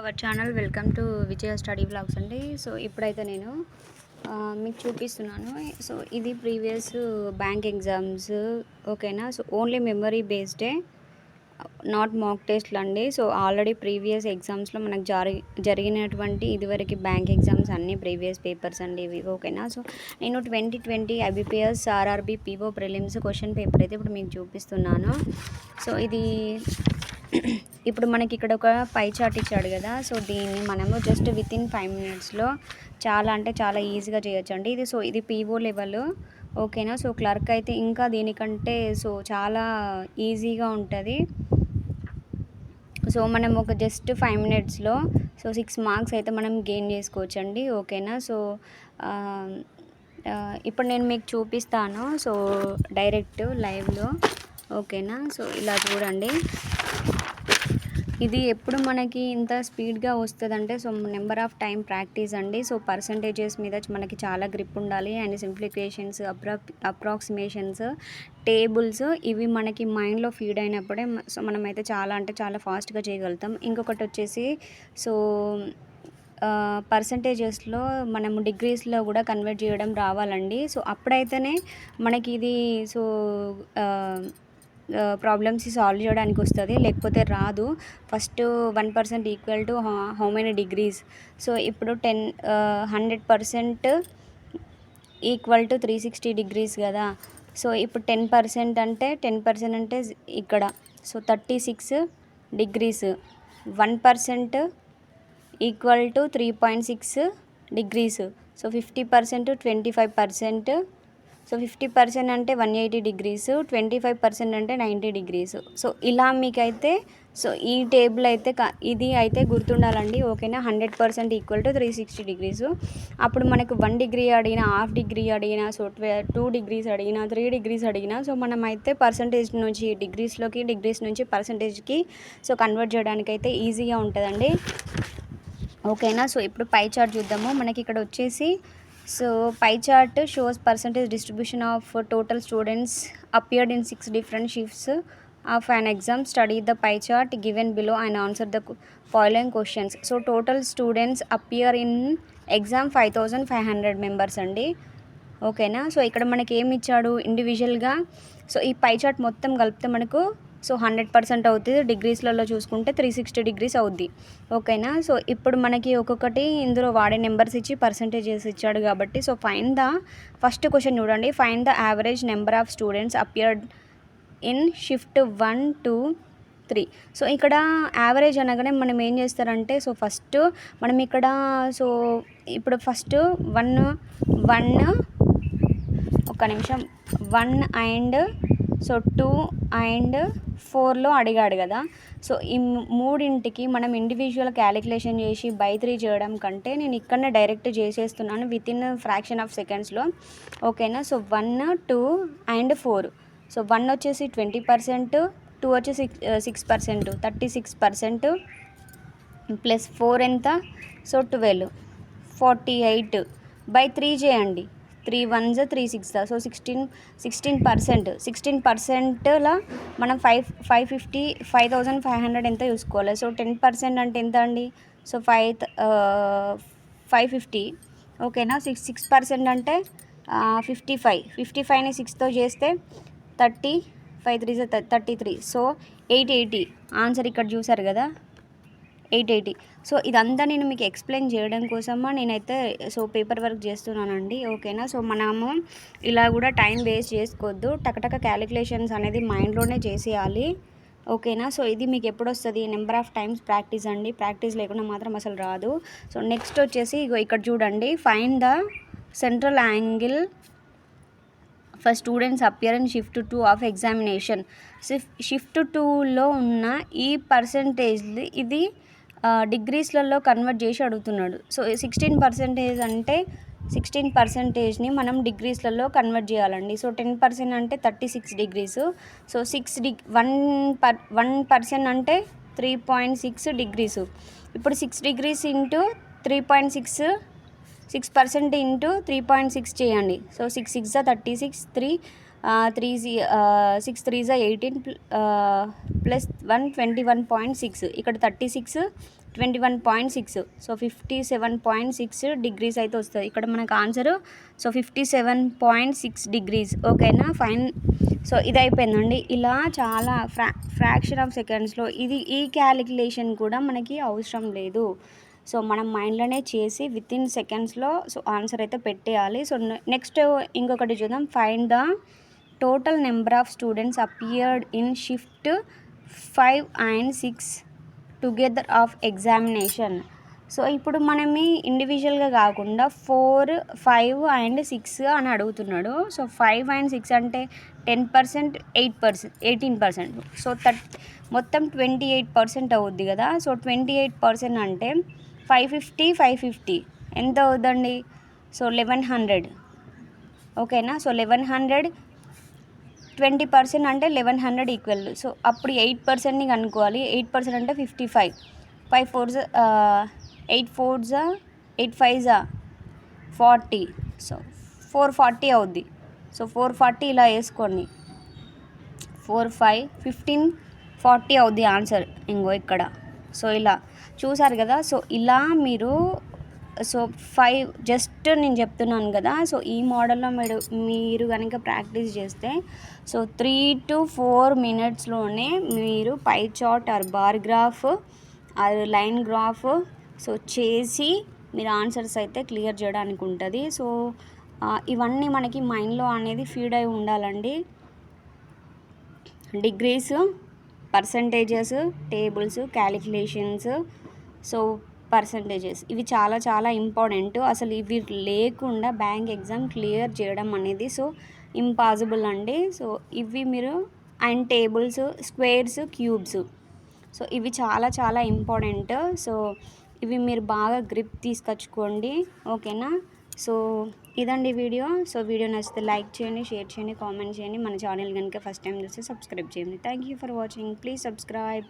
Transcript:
Hour channel welcome to Vijaya study blogs అండి. So ఇప్పుడైతే నేను మీకు చూపిస్తున్నాను. సో ఇది ప్రీవియస్ బ్యాంక్ ఎగ్జామ్స్, ఓకేనా. సో ఓన్లీ మెమరీ బేస్డే, నాట్ మాక్ టెస్ట్లు అండి. సో ఆల్రెడీ ప్రీవియస్ ఎగ్జామ్స్లో మనకు జరిగినటువంటి ఇదివరకు బ్యాంక్ ఎగ్జామ్స్ అన్నీ ప్రీవియస్ పేపర్స్ అండి ఇవి, ఓకేనా. సో నేను 2020 IBPS RRB PO prelims question paper అయితే ఇప్పుడు మీకు చూపిస్తున్నాను. సో ఇది ఇప్పుడు మనకి ఇక్కడ ఒక పై చార్ట్ ఇచ్చాడు కదా. సో దీన్ని మనము జస్ట్ వితిన్ 5 మినిట్స్లో చాలా అంటే చాలా ఈజీగా చేయొచ్చు అండి ఇది. సో ఇది పీఓ లెవెల్, ఓకేనా. సో క్లర్క్ అయితే ఇంకా దీనికంటే సో చాలా ఈజీగా ఉంటుంది. సో మనం ఒక జస్ట్ 5 మినిట్స్లో సో 6 మార్క్స్ అయితే మనం గెయిన్ చేసుకోవచ్చు అండి, ఓకేనా. సో ఇప్పుడు నేను మీకు చూపిస్తాను. సో డైరెక్ట్ లైవ్లో, ఓకేనా. సో ఇలా చూడండి. ఇది ఎప్పుడు మనకి ఇంత స్పీడ్గా వస్తుందంటే so number of time practice అండి. సో పర్సంటేజెస్ మీద మనకి చాలా గ్రిప్ ఉండాలి. అండ్ సింప్లిఫికేషన్స్, అప్రాక్సిమేషన్స్, టేబుల్స్ ఇవి మనకి మైండ్లో ఫీడ్ అయినప్పుడే సో మనమైతే చాలా అంటే చాలా ఫాస్ట్గా చేయగలుగుతాం. ఇంకొకటి వచ్చేసి సో పర్సంటేజెస్లో మనము డిగ్రీస్లో కూడా కన్వర్ట్ చేయడం రావాలండి. సో అప్పుడైతేనే మనకి ఇది సో ప్రాబ్లమ్స్ సాల్వ్ చేయడానికి వస్తుంది, లేకపోతే రాదు. First 1% equal to how many degrees. So ఇప్పుడు 100% ఈక్వల్ టు 360 డిగ్రీస్ కదా. సో ఇప్పుడు 10% అంటే 10% అంటే ఇక్కడ so 36 degrees. 1% equal to 3.6 degrees. So 50% 25%. So 50% అంటే 180 డిగ్రీస్, 25% అంటే 90 డిగ్రీస్. సో ఇలా మీకైతే సో ఈ టేబుల్ అయితే ఇది అయితే గుర్తుండాలండి, ఓకేనా. 100% ఈక్వల్ టు 360 డిగ్రీస్. అప్పుడు మనకు 1 డిగ్రీ అడిగినా, హాఫ్ డిగ్రీ అడిగినా, సో 2 డిగ్రీస్ అడిగినా, 3 డిగ్రీస్ అడిగినా సో మనం అయితే పర్సంటేజ్ నుంచి డిగ్రీస్లోకి, డిగ్రీస్ నుంచి పర్సంటేజ్కి సో కన్వర్ట్ చేయడానికి అయితే ఈజీగా ఉంటుందండి, ఓకేనా. సో ఇప్పుడు పై చార్ట్ చూద్దాము. మనకి ఇక్కడ వచ్చేసి so pie chart shows percentage distribution of total students appeared in 6 different shifts of an exam. Study the pie chart given below and answer the following questions. So total students appear in exam 5500 members అండి, ఓకేనా. So ఇక్కడ మనకి ఏమి ఇచ్చాడు ఇండివిజువల్గా. So ఈ pie chart మొత్తం కలిపితే మనకు సో 100% అవుతుంది. డిగ్రీస్లలో చూసుకుంటే 360 డిగ్రీస్ అవుద్ది, ఓకేనా. సో ఇప్పుడు మనకి ఒక్కొక్కటి ఇందులో వాడే నెంబర్స్ ఇచ్చి పర్సంటేజెస్ ఇచ్చాడు కాబట్టి so find the first question చూడండి. Find the average number of students appeared in shift 1, 2, 3. So ఇక్కడ యావరేజ్ అనగానే మనం ఏం చేస్తారంటే సో ఫస్ట్ మనం ఇక్కడ సో ఇప్పుడు ఫస్ట్ 1 ఒక్క నిమిషం 1 అండ్ సో 2 అండ్ 4లో అడిగాడు కదా. సో ఈ మూడింటికి మనం ఇండివిజువల్ క్యాలిక్యులేషన్ చేసి బై 3 చేయడం కంటే నేను ఇక్కడనే డైరెక్ట్ చేసేస్తున్నాను వితిన్ ఫ్రాక్షన్ ఆఫ్ సెకండ్స్లో, ఓకేనా. So 1, 2 and 4. సో 1 వచ్చేసి 20%, 2 వచ్చేసి 6%, 36%, ప్లస్ 4 ఎంత సో 12, 48 బై 3 చేయండి. 3 1s 3 6 సో 16%. 16%లా మనం 5500 ఎంత చూసుకోవాలి. సో 10% అంటే ఎంత అండి సో 550, ఓకేనా. 6% అంటే 55ని 6తో చేస్తే 30, 5 3 33. సో 880 ఆన్సర్ ఇక్కడ చూసారు కదా, 880. సో ఇదంతా నేను మీకు ఎక్స్ప్లెయిన్ చేయడం కోసమా నేనైతే సో పేపర్ వర్క్ చేస్తున్నానండి, ఓకేనా. సో మనము ఇలా కూడా టైం వేస్ట్ చేసుకోవద్దు, టకటక క్యాలిక్యులేషన్స్ అనేది మైండ్లోనే చేసేయాలి, ఓకేనా. సో ఇది మీకు ఎప్పుడు వస్తుంది నెంబర్ ఆఫ్ టైమ్స్ ప్రాక్టీస్ అండి. ప్రాక్టీస్ లేకుండా మాత్రం అసలు రాదు. సో నెక్స్ట్ వచ్చేసి ఇక్కడ చూడండి. Find the central angle for students appear in shift 2 of examination. Shift 2లో ఉన్న ఈ పర్సంటేజ్ ఇది డిగ్రీస్లలో కన్వర్ట్ చేసి అడుగుతున్నాడు. సో 16% అంటే 16%ని మనం డిగ్రీస్లలో కన్వర్ట్ చేయాలండి. సో 10% అంటే 36 డిగ్రీస్. సో 1% అంటే 3.6 డిగ్రీస్. ఇప్పుడు 6 డిగ్రీస్ ఇంటూ 3.6, 6% ఇంటూ 3.6 చేయండి. So 6 6 36, 6 3 18 plus 1 21.6. ఇక్కడ 36 21.6. సో 57.6 డిగ్రీస్ అయితే వస్తుంది ఇక్కడ మనకు ఆన్సరు. So 57.6 degrees. ఓకేనా, ఫైన్. సో ఇది అయిపోయిందండి. ఇలా చాలా ఫ్రాక్షన్ ఆఫ్ సెకండ్స్లో ఈ క్యాలిక్యులేషన్ కూడా మనకి అవసరం లేదు. సో మనం మైండ్లోనే చేసి వితిన్ సెకండ్స్లో సో ఆన్సర్ అయితే పెట్టేయాలి. సో నెక్స్ట్ ఇంకొకటి చూద్దాం. Find the total number of students appeared in shift 5 and 6 together of examination. So ఇప్పుడు మనమి ఇండివిజువల్గా కాకుండా 4, 5 and 6 అని అడుగుతున్నాడు. సో 5 and 6 అంటే 10%, 8%, 18%. సో మొత్తం 28% అవుద్ది కదా. సో 28% అంటే 550 ఎంత అవుద్దండి? సో 1100. ఓకేనా. సో 1100 20% అంటే 1100 ఈక్వల్. సో అప్పుడు 8%ని కనుక్కోవాలి. 8% అంటే 55. 5 4s 8 4s 8 5s 40. సో 440 అవుద్ది. సో 440 ఇలా వేసుకోండి. 4 5 15 40 అవుద్ది ఆన్సర్. ఇంకో ఇక్కడ. సో ఇలా చూసారు కదా. సో ఇలా మీరు సో 5 జస్ట్ నేను చెప్తున్నాను కదా. సో ఈ మోడల్లో మీరు కనుక ప్రాక్టీస్ చేస్తే సో 3 to 4 minutesలోనే మీరు pie chart or bar graph or line graph show చేసి మీరు ఆన్సర్స్ అయితే క్లియర్ చేయడానికి ఉంటుంది. సో ఇవన్నీ మనకి మైండ్లో అనేది ఫీడ్ అయి ఉండాలండి. Degrees, percentages, tables, calculations, so percentages ఇవి చాలా చాలా ఇంపార్టెంట్. అసలు ఇవి లేకుండా బ్యాంక్ ఎగ్జామ్ క్లియర్ చేయడం అనేది సో ఇంపాసిబుల్ అండి. సో ఇవి మీరు and tables, squares, cubes, so ఇవి చాలా చాలా ఇంపార్టెంట్. సో ఇవి మీరు బాగా గ్రిప్ తీసుకొచ్చుకోండి. ఓకేనా. సో ఇదండి వీడియో. సో వీడియో నచ్చితే లైక్ చేయండి, షేర్ చేయండి, కామెంట్ చేయండి. మన ఛానల్ కనుక ఫస్ట్ టైం చూస్తే సబ్స్క్రైబ్ చేయండి. Thank you for watching. Please subscribe.